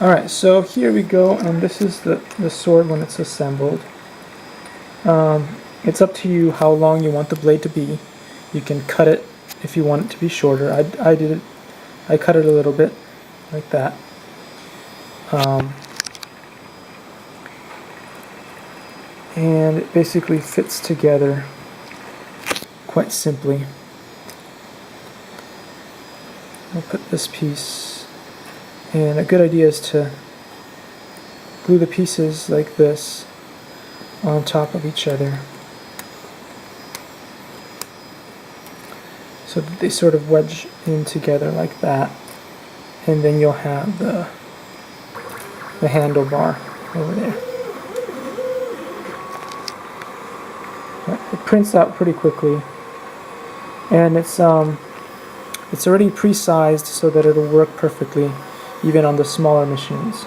Alright, so here we go, and this is the sword when it's assembled. It's up to you how long you want the blade to be. You can cut it if you want it to be shorter. I cut it a little bit, like that. And it basically fits together quite simply. I'll put this piece, and a good idea is to glue the pieces like this on top of each other so that they sort of wedge in together like that, and then you'll have the handlebar over there. It prints out pretty quickly, and it's already pre-sized so that it'll work perfectly even on the smaller machines.